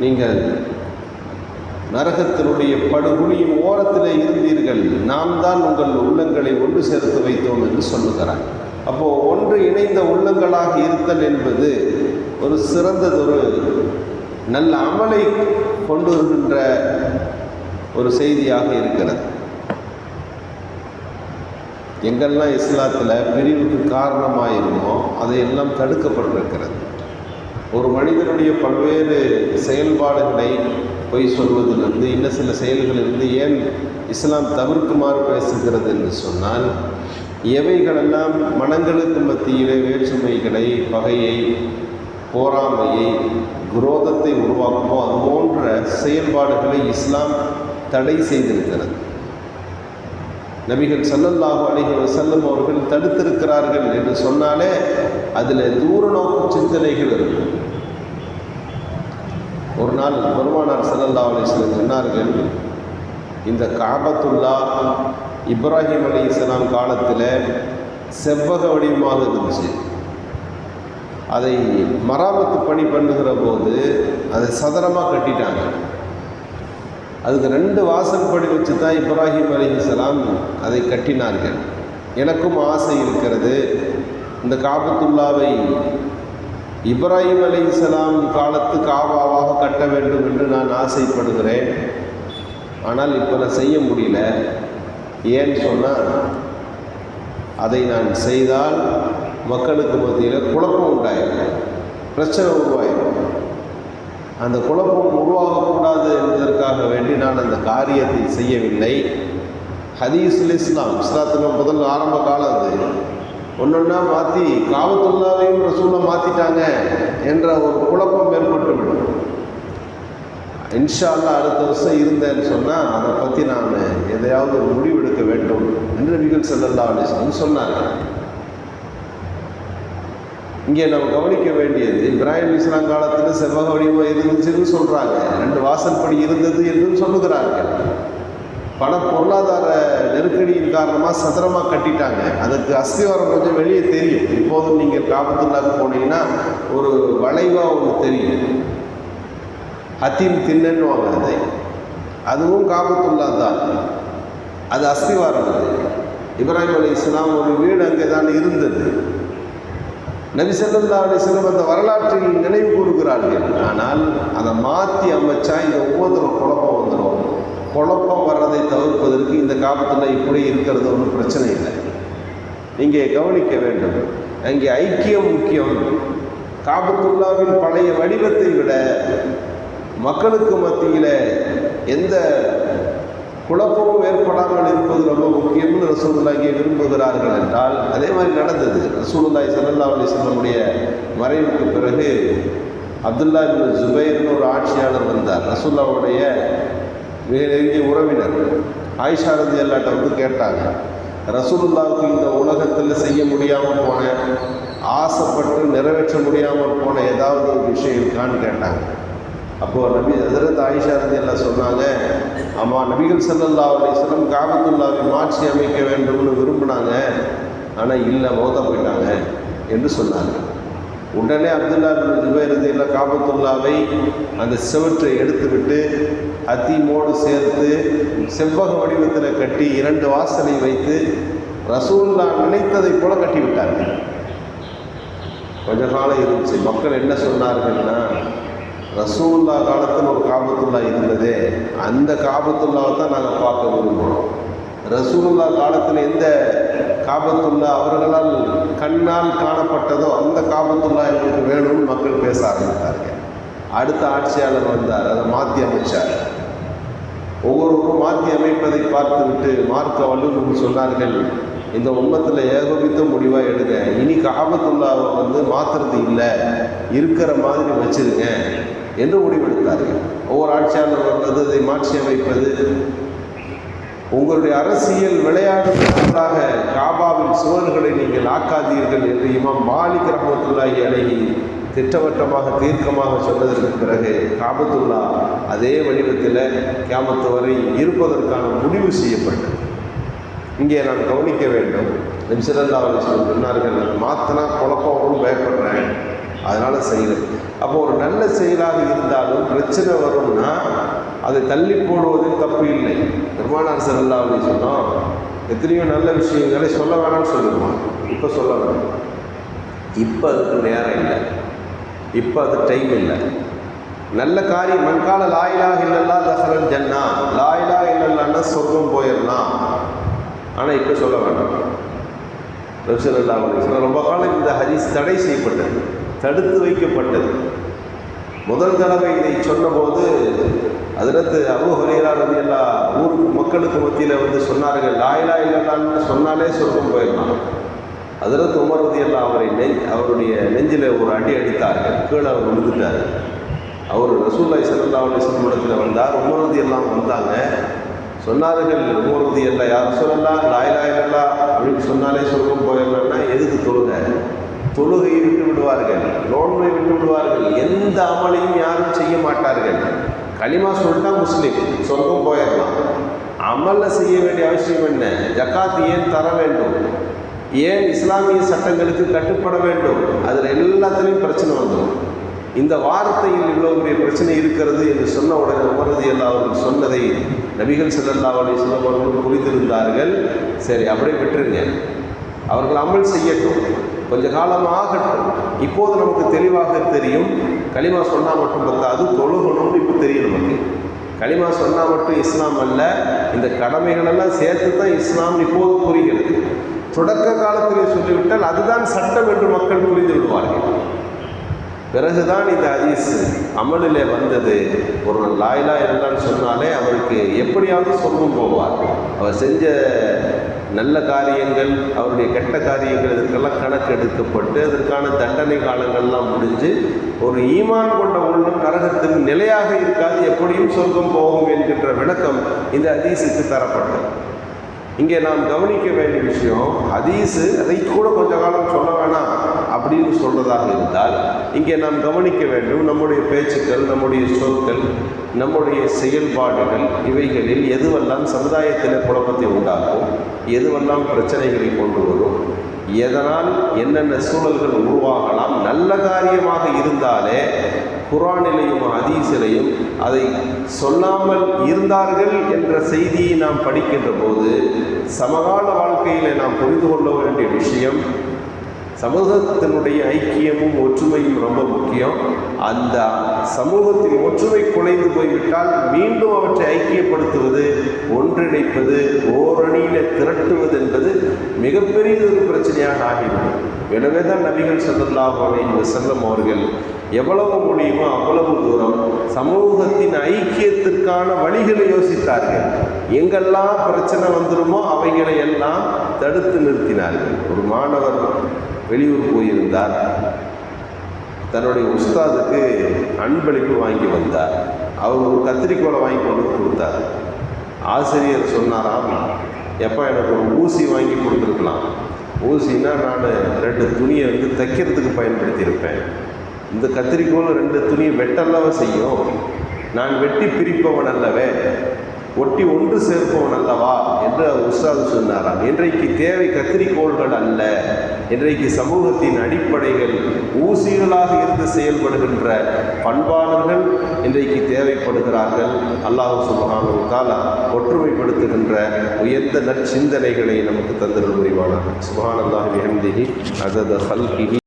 நீங்கள் நரகத்தினுடைய படுகுழியின் ஓரத்திலே இருந்தீர்கள், நாம் தான் உங்கள் உள்ளங்களை ஒன்று சேர்த்து வைத்தோம் என்று சொல்லுகிறார். அப்போது ஒன்று இணைந்த உள்ளங்களாக இருத்தல் என்பது ஒரு சிறந்ததொரு நல்ல அமலை கொண்டு வருகின்ற ஒரு செய்தியாக இருக்கிறது. எங்கெல்லாம் இஸ்லாத்தில் பிரிவுக்கு காரணமாயிருமோ அதையெல்லாம் தடுக்கப்பட்டிருக்கிறது. ஒரு மனிதனுடைய பல்வேறு செயல்பாடுகளை பொய் சொல்வதிலிருந்து இன்னும் சில செயல்களிலிருந்து ஏன் இஸ்லாம் தவிர்க்குமாறு பேசுகிறது என்று சொன்னால், எவைகளெல்லாம் மனங்களுக்கு மத்தியிலே வேற்றுமைகளை, பகையை, போராமையை, குரோதத்தை உருவாக்குமோ அது போன்ற செயல்பாடுகளை இஸ்லாம் தடை செய்திருக்கிறது. நபிகள் ஸல்லல்லாஹு அலைஹி வஸல்லம் அவர்கள் தடுத்திருக்கிறார்கள் என்று சொன்னாலே அதில் தூர நோக்கு சிந்தனைகள் இருக்கும். ஒரு நாள் பெருமானார் ஸல்லல்லாஹு அலைஹி வஸல்லம் சொன்னார்கள், இந்த காபத்துல்லா இப்ராஹிம் அலைஹிஸ்ஸலாம் காலத்தில் செவ்வக வடிவமாக இருந்துச்சு. அதை மராமத்து பணி பண்ணுகிற போது அதை சதுரமாக கட்டிட்டாங்க. அதுக்கு 2 வாசல் படி வச்சு தான் இப்ராஹிம் அலைஹிஸ்ஸலாம் அதை கட்டினார்கள். எனக்கும் ஆசை இருக்கிறது, இந்த காபத்துல்லாவை இப்ராஹிம் அலைஹிஸ்ஸலாம் காலத்து காபாவாக கட்ட வேண்டும் என்று நான் ஆசைப்படுகிறேன். ஆனால் இப்போ நான் செய்ய முடியல. ஏன்னு சொன்னால், அதை நான் செய்தால் மக்களுக்கு மத்தியில் குழப்பம் உண்டாயிடும், பிரச்சனை உருவாயிடும். அந்த குழப்பம் உருவாகக்கூடாது என்பதற்காக வேண்டி நான் அந்த காரியத்தை செய்யவில்லை. ஹதீஸுல் இஸ்லாத்தில் முதல் ஆரம்ப காலம் அது. ஒன்றொன்னா மாற்றி காபத்துல்லாவையும் ரசூலை மாற்றிட்டாங்க என்ற ஒரு குழப்பம் ஏற்பட்டுவிடும். இன்ஷா அல்லாஹ் அடுத்த வருஷம் இருந்தேன்னு சொன்னால் அதை பற்றி நான் எதையாவது ஒரு முடிவெடுக்க வேண்டும் என்று நபிகள் ஸல்லல்லாஹு அலைஹி வஸல்லம் சொன்னார்கள். இங்கே நம்ம கவனிக்க வேண்டியது, இப்ராஹிம் அலைஹிஸ்ஸலாம் காலத்தில் செவ்வக வடிவமாக இருந்துச்சுன்னு சொல்கிறாங்க, 2 வாசல் படி இருந்தது என்றும் சொல்லுகிறார்கள். பொருளாதார நெருக்கடியின் காரணமாக சதுரமாக கட்டிட்டாங்க. அதுக்கு அஸ்திவாரம் கொஞ்சம் வெளியே தெரியும். இப்போதும் நீங்கள் காபத்துல்லாக்கு போனீங்கன்னா ஒரு வளைவாக ஒன்று தெரியும், ஹத்தீம் தின்னன்னு வாங்க, அதை அதுவும் காபத்துல்லா தான். அது அஸ்திவாரம். அது இப்ராஹிம் அலைஹிஸ்ஸலாம் ஒரு வீடு அங்கே தான் இருந்தது. நபி ஸல்லல்லாஹு அலைஹி வஸல்லம் அந்த வரலாற்றில் நினைவு கூறுகிறார்கள். ஆனால் அதை மாற்றி அமைச்சா இந்த ஒவ்வொருத்தரும் குழப்பம் வந்துடும். குழப்பம் வர்றதை தவிர்ப்பதற்கு இந்த காபத்துல்லா இப்படி இருக்கிறது ஒன்றும் பிரச்சனை இல்லை. இங்கே கவனிக்க வேண்டும், அங்கே ஐக்கியம் முக்கியம். காபத்துல்லாவின் பழைய வடிவத்தை விட மக்களுக்கு மத்தியில் எந்த குழப்பமும் ஏற்படாமல் இருப்பது ரொம்ப முக்கியம்னு ரசூலுல்லாஹி இங்கே விரும்புகிறார்கள் என்றால், அதே மாதிரி நடந்தது. ரசூலுல்லாஹி ஸல்லல்லாஹு அலைஹி வஸல்லமுடைய மறைவுக்கு பிறகு அப்துல்லா இப்னு ஜுபைர்னு ஒரு ஆட்சியாளர் வந்தார். ரசூலுல்லாஹுடைய மிக நெருங்கிய உறவினர். ஆயிஷா ரலியல்லாஹு அன்ஹா வந்து கேட்டாங்க, ரசூலுல்லாஹுக்கு இந்த உலகத்தில் செய்ய முடியாமல் போன, ஆசைப்பட்டு நிறைவேற்ற முடியாமல் போன ஏதாவது ஒரு விஷயம் இருக்கான்னு கேட்டாங்க. அப்போது நபி ஹஜ்ரத் ஆயிஷா ரலியல்லாஹு சொன்னாங்க, ஆமாம், நபிகள் ஸல்லல்லாஹு அலைஹி வஸல்லம் காபத்துல்லாவை மாற்றி அமைக்க வேண்டும்னு விரும்பினாங்க, ஆனால் இல்லை, மௌத்தா போயிட்டாங்க என்று சொன்னாங்க. உடனே அப்துல்லா இப்னு ஜுபைர் ரலியல்லாஹு காபத்துல்லாவை அந்த செவற்றை எடுத்துவிட்டு ஹத்தீமோடு சேர்த்து செவ்வக வடிவத்தில் கட்டி 2 வாசலை வைத்து ரசூலுல்லாஹ் நினைத்ததை போல கட்டிவிட்டார்கள். கொஞ்ச காலம் இருந்துச்சு. மக்கள் என்ன சொன்னார்கள்னா, ரசூலுல்லாஹ் காலத்தில் ஒரு காபத்துல்லா இருந்ததே, அந்த காபத்துல்லாவை தான் நாங்கள் பார்க்க விரும்புகிறோம். ரசூலுல்லாஹ் காலத்தில் எந்த காபத்துல்லா அவர்களால் கண்ணால் காணப்பட்டதோ அந்த காபத்துல்லா எங்களுக்கு வேணும்னு மக்கள் பேச ஆரம்பித்தார்கள். அடுத்த ஆட்சியாளர் வந்தார், அதை மாற்றி அமைச்சார். ஒவ்வொருவரும் மாற்றி அமைப்பதை பார்த்துவிட்டு மார்க்க வல்லுநர்கள் சொன்னார்கள், இந்த உம்மத்தில் ஏகோபித்த முடிவாக எடுங்க, இனி காபத்துல்லாவை வந்து மாற்றுறது இல்லை, இருக்கிற மாதிரி வச்சிருங்க என்று முடிவெடுத்தார்கள். ஒவ்வொரு ஆட்சியாளர் வந்தது அதை மாற்றி அமைப்பது. உங்களுடைய அரசியல் விளையாடுவதற்காக காபாவின் சுவர்களை நீங்கள் ஆக்காதீர்கள் என்று இமாம் மாலிக் ரஹ்மத்துல்லாஹி அலைஹி திட்டவட்டமாக தீர்க்கமாக சொன்னதற்கு பிறகு காபத்துல்லா அதே வடிவத்தில் கியாமத்து வரை இருப்பதற்கான முடிவு செய்யப்பட்டது. இங்கே நான் கவனிக்க வேண்டும், நபி ஸல்லல்லாஹு அலைஹி வஸல்லம் சொன்னார்கள், நான் மாற்றினா குழப்பம் பயப்படுறேன், அதனால் செய்கிறேன். அப்போ ஒரு நல்ல செயலாக இருந்தாலும் பிரச்சனை வரும்னா அதை தள்ளி போடுவதில் தப்பு இல்லை. பெருமானார் ஸல்லல்லாஹு அலைஹி வஸல்லம் எத்தனையோ நல்ல விஷயங்களை சொல்ல வேணாம்னு சொல்லிடுவான். இப்போ சொல்ல வேணாம், இப்போ அதுக்கு நேரம் இல்லை, இப்போ அது டைம் இல்லை. நல்ல காரியம் மண்கால லா இலாஹ இல்லல்லாஹ் தஹலல் ஜன்னா, லா இலாஹ இல்லல்லாஹ்னா சொர்க்கம் போயிடலாம். ஆனால் இப்போ சொல்ல வேண்டாம். நபி ஸல்லல்லாஹு அலைஹி வஸல்லம் ரொம்ப காலம் இந்த ஹதீஸ் தடை செய்யப்பட்டது, தடுத்து வைக்கப்பட்டது. முதல் தடவை இதை சொன்னபோது ஹஜ்ரத் அபூ ஹுரைரா ரலியல்லாஹு ஊருக்கு மக்களுக்கு மத்தியில் சொன்னார்கள், லா இலாஹ இல்லல்லாஹ்னு சொன்னாலே சொர்க்கம் போயிடலாம். ஹஜ்ரத் உமர் ரலியல்லாஹு அவருடைய நெஞ்சில் ஒரு அடி அடித்தார்கள், கீழே அவர் விழுந்துட்டார். அவர் ரசூலுல்லாஹி ஸல்லல்லாஹு அலைஹி வஸல்லம் இடத்துல வந்தார். உமர் ரலியல்லாஹு வந்தாங்க, சொன்னார்கள், உமர் ரலியல்லாஹு யா ரசூலல்லாஹ் லா இலாஹ இல்லல்லாஹ் அப்படின்னு சொன்னாலே சொர்க்கம் போயிடலாம்னா எதுக்கு தொழுகையை விட்டு விடுவார்கள், நோன்பை விட்டு விடுவார்கள், எந்த அமலையும் யாரும் செய்ய மாட்டார்கள். கலிமா சொல்லிட்டா முஸ்லீம், சொர்க்கம் போயிடலாம். அமல்ல செய்ய வேண்டிய அவசியம் என்ன? ஜக்காத் ஏன் தர வேண்டும், ஏன் இஸ்லாமிய சட்டங்களுக்கு கட்டுப்பட வேண்டும், அதில் எல்லாத்துலேயும் பிரச்சனை வந்துடும். இந்த வார்த்தையில் இவ்வளோ பெரிய பிரச்சனை இருக்கிறது என்று சொன்ன உடனே உமர் ரலியல்லாஹு அவர்கள் சொன்னதை நபிகள் ஸல்லல்லாஹு அலைஹி வஸல்லம் அவர்கள் புரிந்திருந்தார்கள். சரி, அப்படியே விட்டுருங்க, அவர்கள் அமல் செய்யட்டும், கொஞ்ச காலம் ஆகட்டும். இப்போது நமக்கு தெளிவாக தெரியும், கலிமா சொன்னால் மட்டும் பத்தாது, தொழுகணும்னு இப்போ தெரியும் நமக்கு. கலிமா சொன்னால் மட்டும் இஸ்லாம் அல்ல, இந்த கடமைகளெல்லாம் சேர்த்து தான் இஸ்லாம் இப்போது புரிகிறது. தொடக்க காலத்திலே சொல்லிவிட்டால் அதுதான் சட்டம் என்று மக்கள் புரிந்து விடுவார்கள். பிறகுதான் இந்த ஹதீஸ் அமலிலே வந்தது. ஒரு லா இலாஹ இல்லல்லாஹ்னு சொன்னாலே அவருக்கு எப்படியாவது சொர்க்கம் போவார். அவர் செஞ்ச நல்ல காரியங்கள், அவருடைய கெட்ட காரியங்கள், இதற்கெல்லாம் கணக்கு எடுக்கப்பட்டு அதற்கான தண்டனை காலங்கள்லாம் முடிஞ்சு ஒரு ஈமான் கொண்ட உள்ளம் நரகத்தில் நிலையாக இருக்காது, எப்படியும் சொர்க்கம் போகும் என்கின்ற விளக்கம் இந்த ஹதீஸுக்கு தரப்பட்டது. இங்கே நாம் கவனிக்க வேண்டிய விஷயம், ஹதீஸு அதை கூட கொஞ்ச காலம் சொல்ல வேணாம் அப்படின்னு சொல்வதாக இருந்தால், இங்கே நாம் கவனிக்க வேண்டும், நம்முடைய பேச்சுக்கள், நம்முடைய சொற்கள், நம்முடைய செயல்பாடுகள், இவைகளில் எதுவெல்லாம் சமுதாயத்தில் குழப்பத்தை உண்டாக்கும், எதுவெல்லாம் பிரச்சனைகளை கொண்டு வரும், எதனால் என்னென்ன சூழல்கள் உருவாகலாம். நல்ல காரியமாக இருந்தாலே குர்ஆனிலையும் ஹதீஸிலையும் அதை சொல்லாமல் இருந்தார்கள் என்ற செய்தியை நாம் படிக்கின்ற போது சமகால வாழ்க்கையில் நாம் புரிந்து கொள்ள வேண்டிய விஷயம், சமூகத்தினுடைய ஐக்கியமும் ஒற்றுமையும் ரொம்ப முக்கியம். அந்த சமூகத்தின் ஒற்றுமை குலைந்து போய்விட்டால் மீண்டும் அவற்றை ஐக்கியப்படுத்துவது, ஒன்றிணைப்பது, ஓரணியில் திரட்டுவது என்பது மிகப்பெரிய ஒரு பிரச்சனையாக ஆகிவிடும். எனவே தான் நபிகள் ஸல்லல்லாஹு அலைஹி வஸல்லம் அவர்கள் எவ்வளவு முடியுமோ அவ்வளவு தூரம் சமூகத்தின் ஐக்கியத்திற்கான வழிகளை யோசித்தார்கள். எங்கெல்லாம் பிரச்சனை வந்துடுமோ அவைகளை எல்லாம் தடுத்து நிறுத்தினார்கள். ஒரு மாணவர் வெளியூர் போயிருந்தார், தன்னுடைய உஸ்தாதுக்கு அன்பளிப்பு வாங்கி வந்தார். அவர் ஒரு கத்திரிக்கோலை வாங்கி கொண்டு கொடுத்தார். ஆசிரியர் சொன்னாராம், எப்போ எனக்கு ஒரு ஊசி வாங்கி கொடுத்துருக்கலாம், ஊசின்னா நான் 2 துணியை தைக்கிறதுக்கு பயன்படுத்தியிருப்பேன், இந்த கத்திரிக்கோள் 2 துணியை வெட்டல்லவா செய்யும், நான் வெட்டி பிரிப்பவன் அல்லவே, ஒட்டி ஒன்று சேர்ப்பவன் அல்லவா என்று உஸ்தாது சொன்னாராம். இன்றைக்கு தேவை கத்திரிக்கோள்கள் அல்ல, இன்றைக்கு சமூகத்தின் அடிப்படைகள் ஊசிகளாக இருந்து செயல்படுகின்ற பண்பாளர்கள் இன்றைக்கு தேவைப்படுகிறார்கள். அல்லாஹ் சுப்ஹானஹு வ தஆலா ஒற்றுமைப்படுத்துகின்ற உயர்ந்த நற்சிந்தனைகளை நமக்கு தந்தருள் புரிவானாக. சுப்ஹானல்லாஹி வ பிஹம்திஹி அதத ஹல்கிஹி